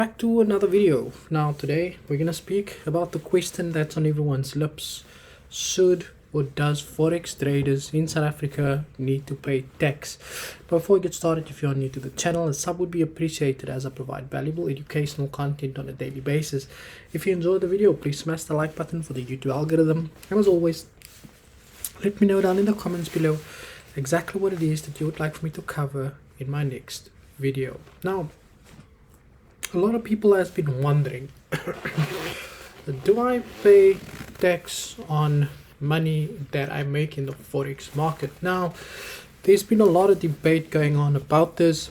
Back to another video. Now today we're gonna speak about the question that's on everyone's lips. Should or does Forex traders in South Africa need to pay tax? Before we get started, if you are new to the channel, a sub would be appreciated as I provide valuable educational content on a daily basis. If you enjoyed the video, please smash the like button for the YouTube algorithm. And as always, let me know down in the comments below exactly what it is that you would like for me to cover in my next video. Now, a lot of people has been wondering, do I pay tax on money that I make in the Forex market? Now, there's been a lot of debate going on about this.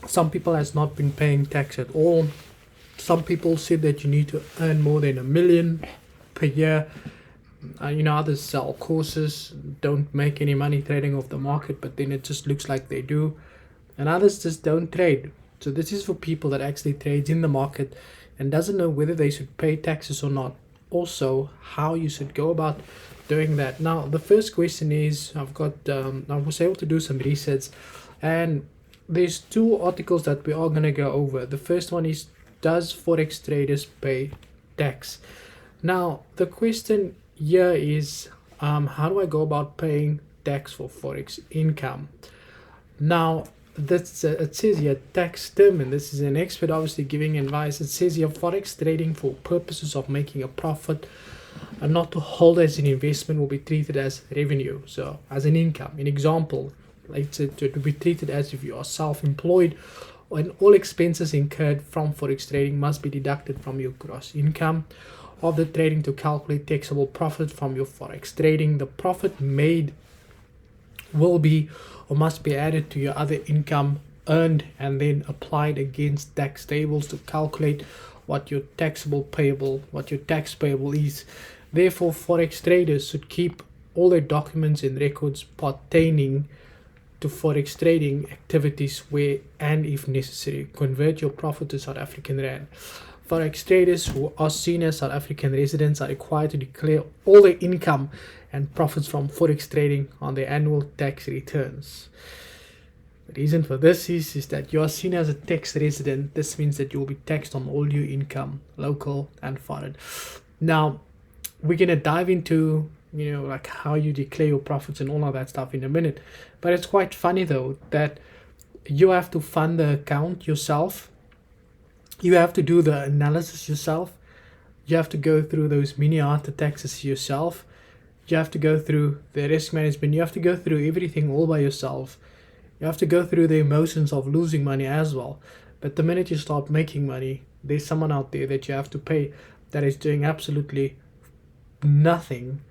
Some people has not been paying tax at all. Some people said that you need to earn more than $1 million per year. Others sell courses, don't make any money trading off the market, but then it just looks like they do. And others just don't trade. So this is for people that actually trades in the market and doesn't know whether they should pay taxes or not. Also, how you should go about doing that. Now, the first question is, I was able to do some research, and there's two articles that we are going to go over. The first one is, does Forex traders pay tax? Now, the question here is, how do I go about paying tax for Forex income? Now, it says here tax term, and this is an expert obviously giving advice. It says here Forex trading for purposes of making a profit and not to hold as an investment will be treated as revenue, so as an income. An example, like it will be treated as if you are self-employed, and all expenses incurred from Forex trading must be deducted from your gross income of the trading to calculate taxable profit from your Forex trading. The profit made will be or must be added to your other income earned and then applied against tax tables to calculate what your tax payable is. Therefore, Forex traders should keep all their documents and records pertaining to Forex trading activities where, and if necessary, convert your profit to South African Rand. Forex traders who are seen as South African residents are required to declare all their income and profits from Forex trading on their annual tax returns. The reason for this is that you are seen as a tax resident. This means that you will be taxed on all your income, local and foreign. Now, we're going to dive into, like how you declare your profits and all of that stuff in a minute. But it's quite funny though that you have to fund the account yourself. You have to do the analysis yourself. You have to go through those mini after taxes yourself. You have to go through the risk management. You have to go through everything all by yourself. You have to go through the emotions of losing money as well. But the minute you start making money, there's someone out there that you have to pay that is doing absolutely nothing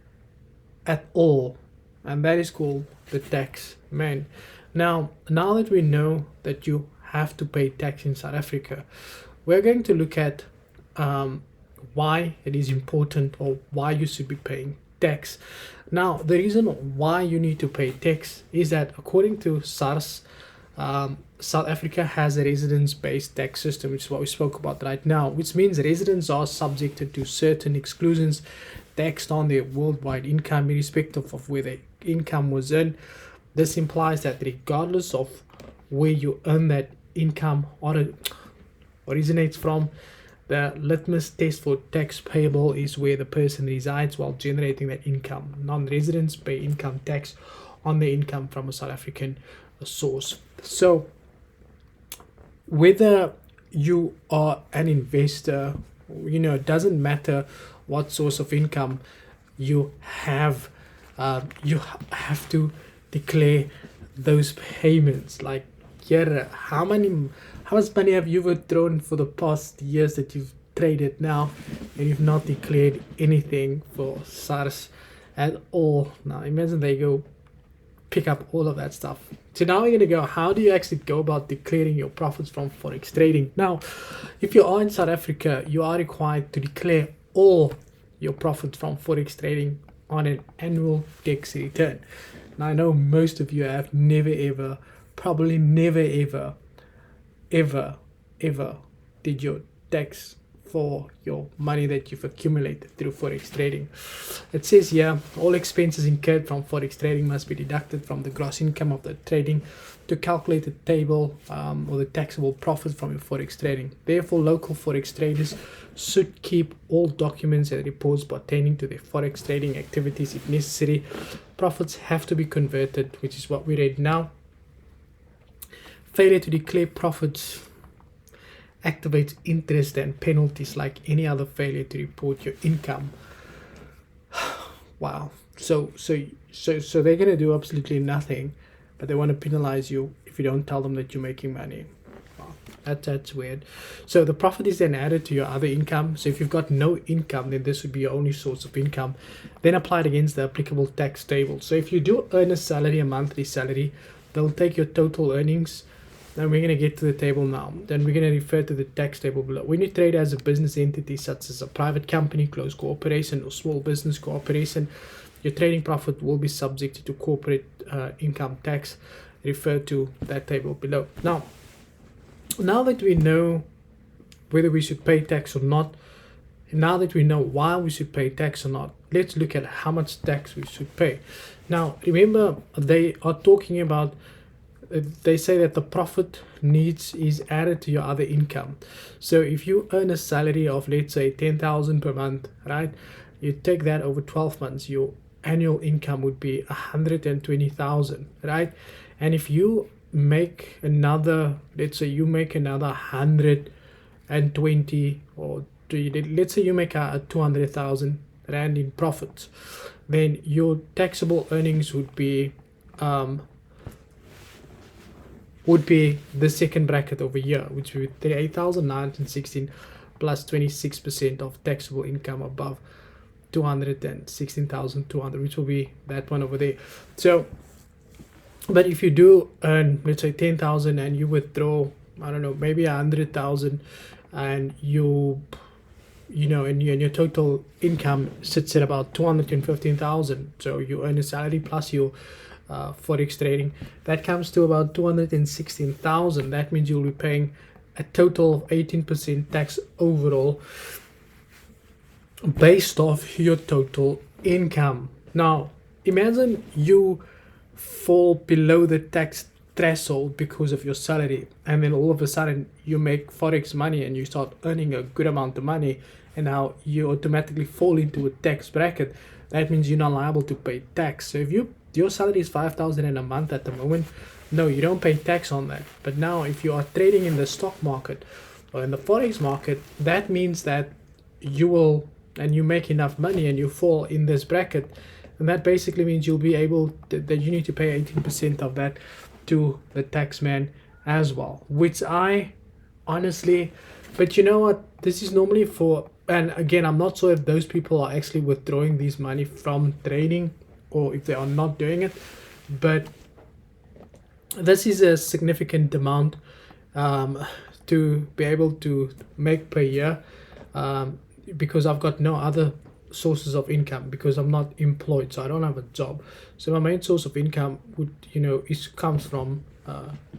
at all. And that is called the tax man. Now that we know that you have to pay tax in South Africa, we're going to look at why it is important or why you should be paying tax. Now, the reason why you need to pay tax is that according to SARS, South Africa has a residence-based tax system, which is what we spoke about right now, which means residents are subjected to certain exclusions taxed on their worldwide income irrespective of where their income was earned. This implies that regardless of where you earn that income originates from, the litmus test for tax payable is where the person resides while generating that income. Non-residents pay income tax on their income from a South African source. So whether you are an investor, it doesn't matter what source of income you have to declare those payments. Like, how much money have you withdrawn for the past years that you've traded now and you've not declared anything for SARS at all? Now imagine they go pick up all of that stuff. So now we're going to go, how do you actually go about declaring your profits from Forex trading? Now, if you are in South Africa, you are required to declare all your profits from Forex trading on an annual tax return. Now, I know most of you have probably never ever did your tax for your money that you've accumulated through Forex trading. It says here, all expenses incurred from Forex trading must be deducted from the gross income of the trading to calculate the table or the taxable profit from your Forex trading. Therefore, local Forex traders should keep all documents and reports pertaining to their Forex trading activities if necessary. Profits have to be converted, which is what we read now. Failure to declare profits activates interest and penalties like any other failure to report your income. Wow. So they're gonna do absolutely nothing, but they want to penalize you if you don't tell them that you're making money. Wow, that's weird. So the profit is then added to your other income. So if you've got no income, then this would be your only source of income, then applied against the applicable tax table. So if you do earn a salary, a monthly salary, they'll take your total earnings. Then we're going to get to the table now. Then we're going to refer to the tax table below. When you trade as a business entity, such as a private company, closed corporation, or small business corporation, your trading profit will be subject to corporate income tax. Refer to that table below. Now that we know whether we should pay tax or not, now that we know why we should pay tax or not, let's look at how much tax we should pay. Now, remember, they are talking about, they say that the profit needs is added to your other income. So if you earn a salary of, let's say, 10,000 per month, right? You take that over 12 months, your annual income would be 120,000, right? And if you make another, let's say you make another 120, or let's say you make a 200,000 rand in profits, then your taxable earnings would be the second bracket over here, which would be 38,916 plus 26% of taxable income above 216,200, which will be that one over there. So, but if you do earn, let's say 10,000 and you withdraw, I don't know, maybe 100,000, and and your total income sits at about 215,000. So you earn a salary plus your Forex trading, that comes to about 216,000. That means you'll be paying a total of 18% tax overall based off your total income. Now imagine you fall below the tax threshold because of your salary, and then all of a sudden you make Forex money and you start earning a good amount of money, and now you automatically fall into a tax bracket. That means you're not liable to pay tax. So if your salary is 5,000 in a month at the moment, no, you don't pay tax on that. But now if you are trading in the stock market or in the Forex market, that means that you will, and you make enough money and you fall in this bracket, and that basically means you'll be able that you need to pay 18% of that to the tax man as well, which I honestly, but you know what, this is normally for, and again, I'm not sure if those people are actually withdrawing this money from trading or if they are not doing it, but this is a significant amount to be able to make per year, because I've got no other sources of income, because I'm not employed, so I don't have a job. So my main source of income would, comes from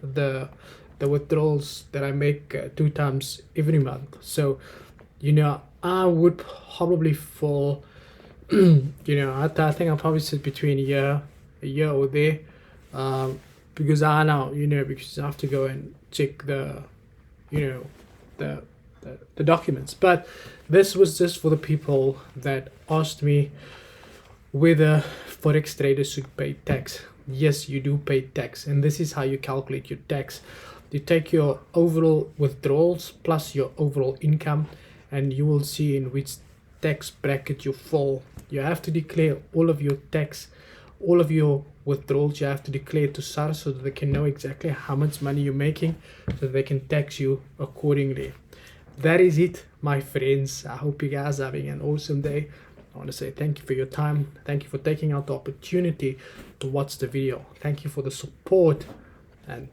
the withdrawals that I make 2 times every month. So I would probably fall I think I'll probably sit between a year or there, because I know, because I have to go and check the documents. But this was just for the people that asked me whether Forex traders should pay tax. Yes, you do pay tax, and this is how you calculate your tax. You take your overall withdrawals plus your overall income, and you will see in which tax bracket you fall. You have to declare all of your tax, all of your withdrawals you have to declare to SARS, so that they can know exactly how much money you're making, so that they can tax you accordingly. That is it, my friends. I hope you guys are having an awesome day. I want to say thank you for your time. Thank you for taking out the opportunity to watch the video. Thank you for the support, and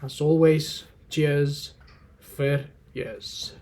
as always, cheers for years.